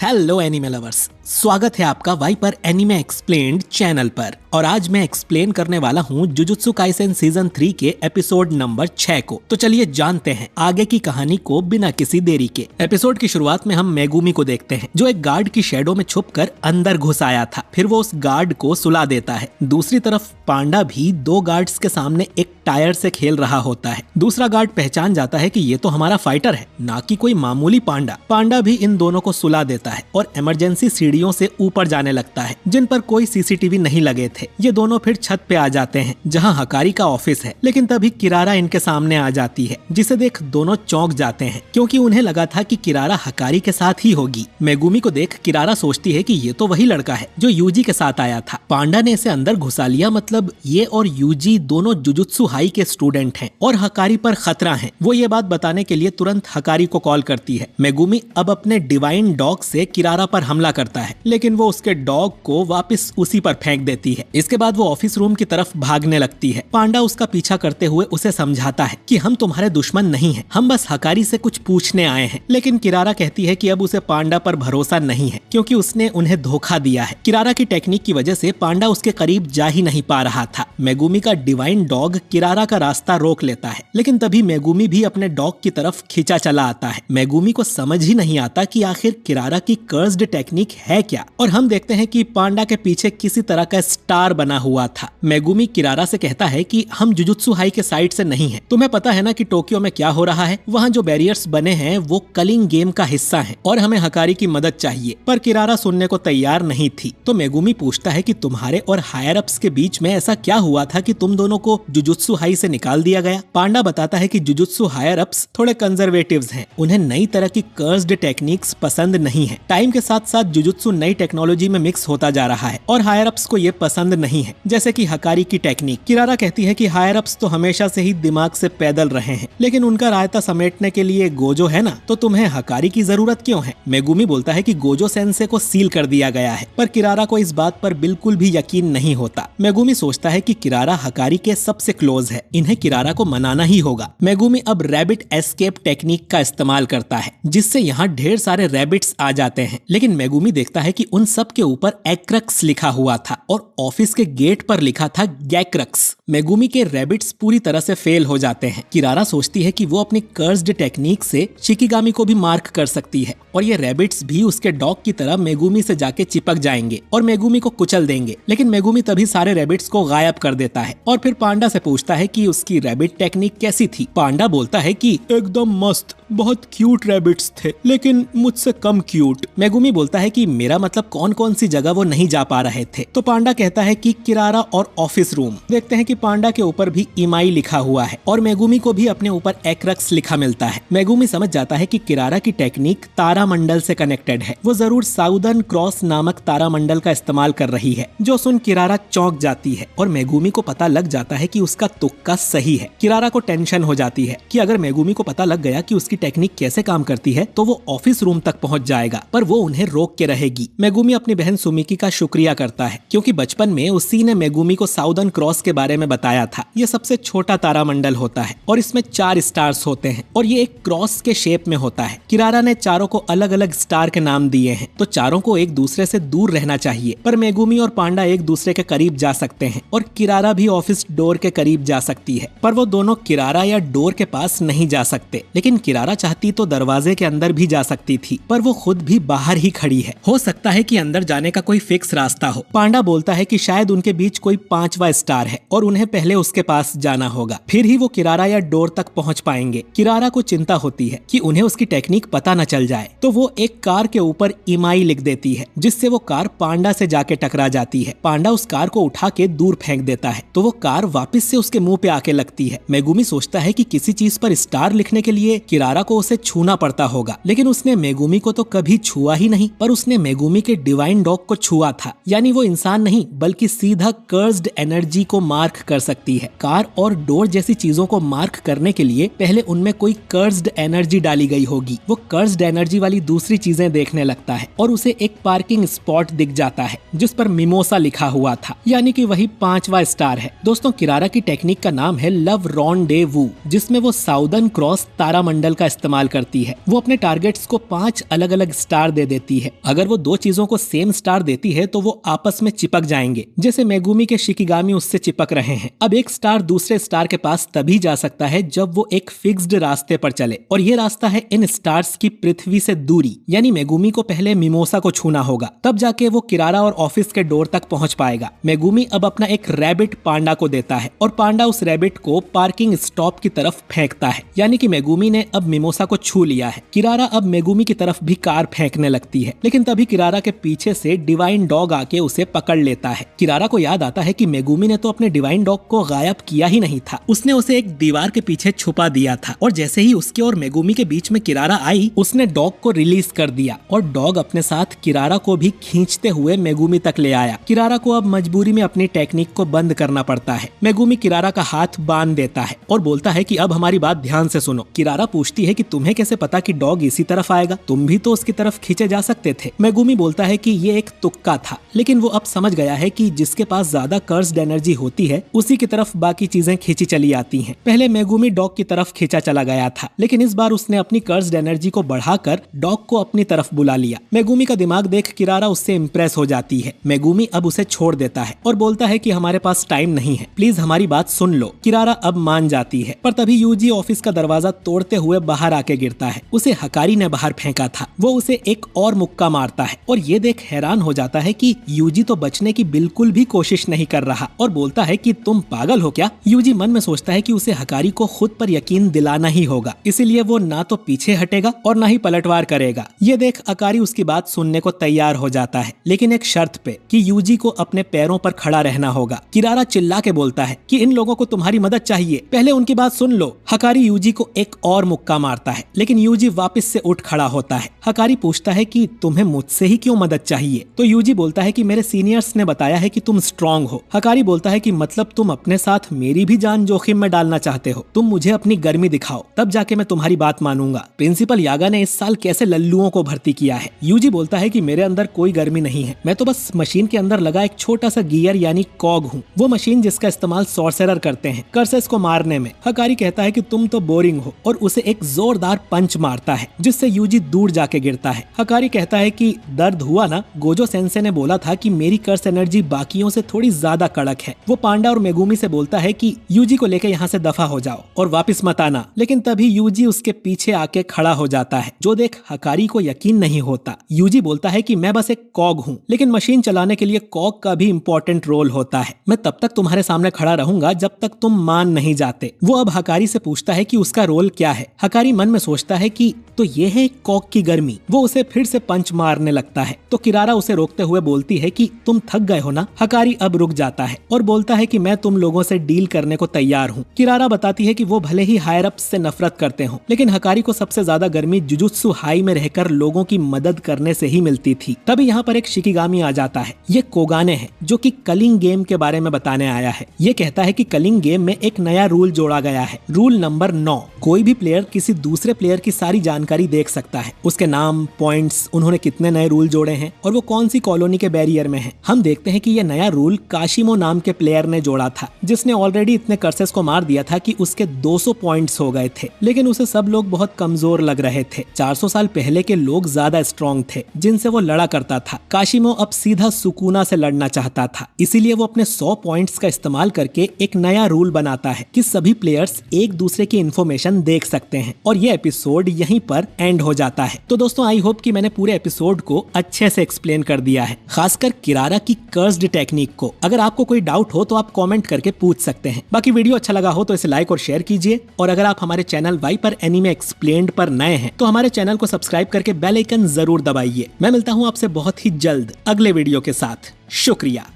Hello anime lovers, स्वागत है आपका वाइपर एनिमे एक्सप्लेन्ड चैनल पर। और आज मैं एक्सप्लेन करने वाला हूँ जुजुत्सु काइसेन सीजन 3 के एपिसोड नंबर 6 को। तो चलिए जानते हैं आगे की कहानी को बिना किसी देरी के। एपिसोड की शुरुआत में हम मेगुमी को देखते हैं जो एक गार्ड की शेडो में छुपकर अंदर घुस आया था। फिर वो उस गार्ड को सुला देता है। दूसरी तरफ पांडा भी दो गार्ड्स के सामने एक टायर से खेल रहा होता है। दूसरा गार्ड पहचान जाता है कि ये तो हमारा फाइटर है, ना कि कोई मामूली पांडा। पांडा भी इन दोनों को सुला देता है और इमरजेंसी सीढ़ियों से ऊपर जाने लगता है जिन पर कोई सीसीटीवी नहीं लगे थे। ये दोनों फिर छत पे आ जाते हैं जहां हकारी का ऑफिस है। लेकिन तभी किरारा इनके सामने आ जाती है जिसे देख दोनों चौंक जाते हैं क्योंकि उन्हें लगा था कि किरारा हकारी के साथ ही होगी। मेगुमी को देख किरारा सोचती है कि ये तो वही लड़का है जो यूजी के साथ आया था। पांडा ने इसे अंदर घुसा लिया, मतलब ये और यूजी दोनों जुजुत्सु हाई के स्टूडेंट हैं और हकारी पर खतरा है। वो ये बात बताने के लिए तुरंत हकारी को कॉल करती है। मेगुमी अब अपने डिवाइन डॉग से किरारा पर हमला करता है लेकिन वो उसके डॉग को वापस उसी पर फेंक देती है। इसके बाद वो ऑफिस रूम की तरफ भागने लगती है। पांडा उसका पीछा करते हुए उसे समझाता है कि हम तुम्हारे दुश्मन नहीं हैं, हम बस हकारी से कुछ पूछने आए हैं। लेकिन किरारा कहती है कि अब उसे पांडा पर भरोसा नहीं है क्योंकि उसने उन्हें धोखा दिया है। किरारा की टेक्निक की वजह से पांडा उसके करीब जा ही नहीं पा रहा था। मेगुमी का डिवाइन डॉग किरारा का रास्ता रोक लेता है लेकिन तभी मेगुमी भी अपने डॉग की तरफ खींचा चला आता है। मेगुमी को समझ ही नहीं आता कि आखिर किरारा की कर्स्ड टेक्निक है क्या, और हम देखते हैं कि पांडा के पीछे किसी तरह का स्टार बना हुआ था। मेगुमी किरारा से कहता है कि हम जुजुत्सु हाई के साइड से नहीं हैं। तुम्हें पता है ना कि टोक्यो में क्या हो रहा है, वहाँ जो बैरियर्स बने हैं वो कलिंग गेम का हिस्सा हैं और हमें हकारी की मदद चाहिए। पर किरारा सुनने को तैयार नहीं थी। तो मेगुमी पूछता है कि तुम्हारे और हायर अप्स के बीच में ऐसा क्या हुआ था कि तुम दोनों को जुजुत्सु हाई से निकाल दिया गया। पांडा बताता है कि जुजुत्सु हायर अप्स थोड़े कंजर्वेटिव्स हैं, उन्हें नई तरह की कर्स्ड टेक्निक्स पसंद नहीं है। टाइम के साथ साथ जुजुत्सु नई टेक्नोलॉजी में मिक्स होता जा रहा है और हायर अप्स को ये पसंद नहीं है, जैसे कि हकारी की टेक्निक। किरारा कहती है कि हायर अप्स तो हमेशा से ही दिमाग से पैदल रहे हैं लेकिन उनका रायता समेटने के लिए गोजो है ना, तो तुम्हें हकारी की जरूरत क्यों है। मेगुमी बोलता है कि गोजो सेंसे को सील कर दिया गया है, पर किरारा को इस बात पर बिल्कुल भी यकीन नहीं होता। मेगुमी सोचता है कि किरारा हकारी के सबसे क्लोज है, इन्हें किरारा को मनाना ही होगा। मेगुमी अब रैबिट एस्केप टेक्निक का इस्तेमाल करता है जिससे यहाँ ढेर सारे रैबिट्स आ जाते हैं। लेकिन मेगुमी देखता है कि उन सब के ऊपर एक्रेक्स लिखा हुआ था और ऑफिस के गेट पर लिखा था गैक्रक्स। मेगुमी के रैबिट्स पूरी तरह से फेल हो जाते हैं। किरारा सोचती है कि वो अपनी कर्स्ड टेक्निक से शिकिगामी को भी मार्क कर सकती है और ये रैबिट्स भी उसके डॉग की तरह मेगुमी से जाके चिपक जाएंगे और मेगुमी को कुचल देंगे। लेकिन मेगुमी तभी सारे रैबिट्स को गायब कर देता है और फिर पांडा से पूछता है कि उसकी रैबिट टेक्निक कैसी थी। पांडा बोलता है कि एकदम मस्त, बहुत क्यूट रैबिट्स थे लेकिन मुझसे कम क्यूट। मेगुमी बोलता है कि मेरा मतलब कौन कौन सी जगह वो नहीं जा पा रहे थे। तो पांडा कहता है कि किरारा और ऑफिस रूम। देखते हैं कि पांडा के ऊपर भी इमाई लिखा हुआ है और मेगुमी को भी अपने ऊपर एक्रेक्स लिखा मिलता है। मेगुमी समझ जाता है कि किरारा की टेक्निक तारामंडल से कनेक्टेड है। वो जरूर साउदर्न क्रॉस नामक तारामंडल का इस्तेमाल कर रही है, जो सुन किरारा चौंक जाती है और मेगुमी को पता लग जाता है कि उसका तुक्का सही है। किरारा को टेंशन हो जाती है कि अगर मेगुमी को पता लग गया कि उसकी टेक्निक कैसे काम करती है तो वो ऑफिस रूम तक पहुंच जाएगा, पर वो उन्हें रोक के रहेगी। मेगुमी अपनी बहन सुमिकी का शुक्रिया करता है क्योंकि बचपन में उसी ने मेगुमी को साउदर्न क्रॉस के बारे में बताया था। ये सबसे छोटा तारामंडल होता है और इसमें 4 स्टार्स होते हैं और ये एक क्रॉस के शेप में होता है। किरारा ने चारों को अलग अलग स्टार के नाम दिए हैं, तो चारों को एक दूसरे से दूर रहना चाहिए। पर मेगुमी और पांडा एक दूसरे के करीब जा सकते हैं और किरारा भी ऑफिस डोर के करीब जा सकती है, पर वो दोनों किरारा या डोर के पास नहीं जा सकते। लेकिन किरारा चाहती तो दरवाजे के अंदर भी जा सकती थी, पर वो खुद भी बाहर ही खड़ी है। हो सकता है कि अंदर जाने का कोई फिक्स रास्ता हो। पांडा बोलता है कि शायद उनके बीच कोई 5वां स्टार है और उन्हें पहले उसके पास जाना होगा, फिर ही वो किरारा या डोर तक पहुंच पाएंगे। किरारा को चिंता होती है कि उन्हें उसकी टेक्निक पता न चल जाए, तो वो एक कार के ऊपर इमाई लिख देती है जिससे वो कार पांडा से जाके टकरा जाती है। पांडा उस कार को उठा के दूर फेंक देता है तो वो कार वापस से उसके मुंह पे आके लगती है। मेगुमी सोचता है कि किसी चीज पर स्टार लिखने के लिए किरारा को उसे छूना पड़ता होगा, लेकिन उसने मेगुमी को तो कभी छुआ ही नहीं। पर उसने मेगुमी के डिवाइन डॉग को छुआ था, यानी वो इंसान नहीं बल्कि सीधा कर्स्ड एनर्जी को मार्क कर सकती है। कार और डोर जैसी चीजों को मार्क करने के लिए पहले उनमें कोई कर्स्ड एनर्जी डाली गई होगी। वो कर्स्ड एनर्जी वाली दूसरी चीजें देखने लगता है और उसे एक पार्किंग स्पॉट दिख जाता है जिस पर मिमोसा लिखा हुआ था, यानी कि वही 5वां स्टार है। दोस्तों, किरारा की टेक्निक का नाम है लव रॉन्डेवू, जिसमें वो साउदर्न क्रॉस तारामंडल का इस्तेमाल करती है। वो अपने टारगेट्स को 5 अलग अलग स्टार दे देती है। अगर वो दो चीजों को सेम स्टार देती है तो वो आपस में चिपक जाएंगे, जैसे मेगुमी के शिकिगामी उससे चिपक रहे हैं। अब एक स्टार दूसरे स्टार के पास तभी जा सकता है जब वो एक फिक्स्ड रास्ते पर चले, और ये रास्ता है इन स्टार्स की पृथ्वी से दूरी। यानी मेगुमी को पहले मिमोसा को छूना होगा, तब जाके वो किरारा और ऑफिस के डोर तक पहुंच पाएगा। मेगुमी अब अपना एक रैबिट पांडा को देता है और पांडा उस रैबिट को पार्किंग स्टॉप की तरफ फेंकता है, यानी कि मेगुमी ने अब मिमोसा को छू लिया है। किरारा अब मेगुमी की तरफ भी कार फेंकने लगती है, लेकिन तभी किरारा के पीछे से डिवाइन डॉग आके उसे पकड़ लेता है। किरारा को याद आता है कि मेगुमी ने तो अपने डिवाइन डॉग को गायब किया ही नहीं था, उसने उसे एक दीवार के पीछे छुपा दिया था। और जैसे ही उसके और मेगुमी के बीच में किरारा आई, उसने डॉग को रिलीज कर दिया और डॉग अपने साथ किरारा को भी खींचते हुए मेगुमी तक ले आया। किरारा को अब मजबूरी में अपनी टेक्निक को बंद करना पड़ता है। मेगुमी किरारा का हाथ बांध देता है और बोलता है कि अब हमारी बात ध्यान से सुनो। किरारा पूछती है कि तुम्हें कैसे पता कि डॉग इसी तरफ आएगा, तुम भी तो उसकी तरफ खींचे जा सकते थे। मेगुमी बोलता है कि ये एक तुक्का था, लेकिन वो अब समझ गया है कि जिसके पास ज्यादा कर्स्ड एनर्जी होती है उसी की तरफ बाकी चीजें खींची चली आती हैं। पहले मेगुमी डॉग की तरफ खींचा चला गया था, लेकिन इस बार उसने अपनी कर्स्ड एनर्जी को बढ़ाकर डॉग को अपनी तरफ बुला लिया। मेगुमी का दिमाग देख किरारा उससे इम्प्रेस हो जाती है। मेगुमी अब उसे छोड़ देता है और बोलता है कि हमारे पास टाइम नहीं है, प्लीज हमारी बात सुन लो। किरारा अब मान जाती है, पर तभी यूजी ऑफिस का दरवाजा तोड़ते हुए बाहर आके गिरता है। उसे हकारी ने बाहर फेंका था। वो उसे एक और मुक्का मारता है और ये देख हैरान हो जाता है कि यूजी तो बचने की बिल्कुल भी कोशिश नहीं कर रहा और बोलता है कि तुम पागल हो क्या। यूजी मन में सोचता है कि उसे हकारी को खुद पर यकीन दिलाना ही होगा, इसीलिए वो ना तो पीछे हटेगा और ना ही पलटवार करेगा। ये देख अकारी उसकी बात सुनने को तैयार हो जाता है, लेकिन एक शर्त पे कि यूजी को अपने पैरों पर खड़ा रहना होगा। किरारा चिल्ला के बोलता है कि इन लोगों को तुम्हारी मदद चाहिए, पहले उनकी बात सुन लो। हकारी यूजी को एक और मुक्का मारता है, लेकिन यूजी वापस से उठ खड़ा होता है। हकारी पूछता है कि तुम्हें मुझसे ही क्यों मदद चाहिए, तो यूजी बोलता है कि मेरे सीनियर्स ने बताया है कि तुम स्ट्रांग हो। हकारी बोलता है कि मतलब तुम अपने साथ मेरी भी जान जोखिम में डालना चाहते हो, तुम मुझे अपनी गर्मी दिखाओ, तब जाके मैं तुम्हारी बात मानूंगा। प्रिंसिपल यागा ने इस साल कैसे लल्लुओं को भर्ती किया है। यूजी बोलता है कि मेरे अंदर कोई गर्मी नहीं है, मैं तो बस मशीन के अंदर लगा एक छोटा सा गियर यानी कॉग हूँ, वो मशीन जिसका इस्तेमाल सॉर्सरर करते हैं कर्सेस को मारने में। हकारी कहता है कि तुम तो बोरिंग हो और उसे एक जोरदार पंच मारता है, जिससे यूजी दूर जाके गिरता है। हकारी कहता है कि दर्द हुआ ना, गोजो सेंसे ने बोला था कि मेरी कर्स एनर्जी बाकियों से थोड़ी ज्यादा कड़क है। वो पांडा और मेगुमी से बोलता है कि यूजी को लेकर यहाँ से दफा हो जाओ और वापस मत आना, लेकिन तभी यूजी उसके पीछे आके खड़ा हो जाता है, जो देख हकारी को यकीन नहीं होता। यूजी बोलता है कि मैं बस एक कॉग हूँ, लेकिन मशीन चलाने के लिए कॉग का भी इम्पोर्टेंट रोल होता है। मैं तब तक तुम्हारे सामने खड़ा रहूंगा जब तक तुम मान नहीं जाते। वो अब हकारी से पूछता है कि उसका रोल क्या है। हकारी मन में सोचता है कि तो ये है कॉग की गर्मी। वो उसे फिर से पंच मारने लगता है, तो किरारा उसे रोकते हुए बोलती है कि तुम थक गए हो ना। हकारी अब रुक जाता है और बोलता है कि मैं तुम लोगों से डील करने को तैयार हूँ। किरारा बताती है कि वो भले ही हायर अप से नफरत करते हो, लेकिन हकारी को सबसे ज्यादा गर्मी जुजुत्सु हाई में रहकर लोगों की मदद करने से ही मिलती थी। तभी यहाँ पर एक शिकिगामी आ जाता है। ये कोगाने है, जो कि कलिंग गेम के बारे में बताने आया है। ये कहता है कि कलिंग गेम में एक नया रूल जोड़ा गया है, रूल नंबर 9। कोई भी प्लेयर किसी दूसरे प्लेयर की सारी जानकारी देख सकता है, उसके नाम, पॉइंट्स, उन्होंने कितने नए रूल जोड़े हैं और वो कौन सी कॉलोनी के बैरियर में है। हम देखते हैं कि ये नया रूल काशिमो नाम के प्लेयर ने जोड़ा था, जिसने ऑलरेडी इतने कर्सेस को मार दिया था कि उसके 200 पॉइंट्स हो गए थे, लेकिन उसे सब लोग बहुत कमजोर लग रहे थे। 400 साल पहले के लोग ज्यादा स्ट्रॉन्ग थे जिनसे वो लड़ा करता था। काशिमो अब सीधा सुकुना से लड़ना चाहता था, इसीलिए वो अपने 100 पॉइंट्स का इस्तेमाल करके एक नया रूल बनाता है कि सभी प्लेयर्स एक दूसरे की इन्फॉर्मेशन देख सकते हैं। और ये एपिसोड यहीं पर एंड हो जाता है। तो दोस्तों आई होप कि मैंने पूरे एपिसोड को अच्छे से एक्सप्लेन कर दिया है, खासकर किरारा की कर्स्ड टेक्निक को। अगर आपको कोई डाउट हो तो आप कमेंट करके पूछ सकते हैं। बाकी वीडियो अच्छा लगा हो तो इसे लाइक और शेयर कीजिए, और अगर आप हमारे चैनल वाइपर एनीमे एक्सप्लेन्ड पर नए हैं तो हमारे चैनल को सब्सक्राइब करके बेल आइकन जरूर दबाइए। मैं मिलता हूँ आपसे बहुत ही जल्द अगले वीडियो के साथ। शुक्रिया।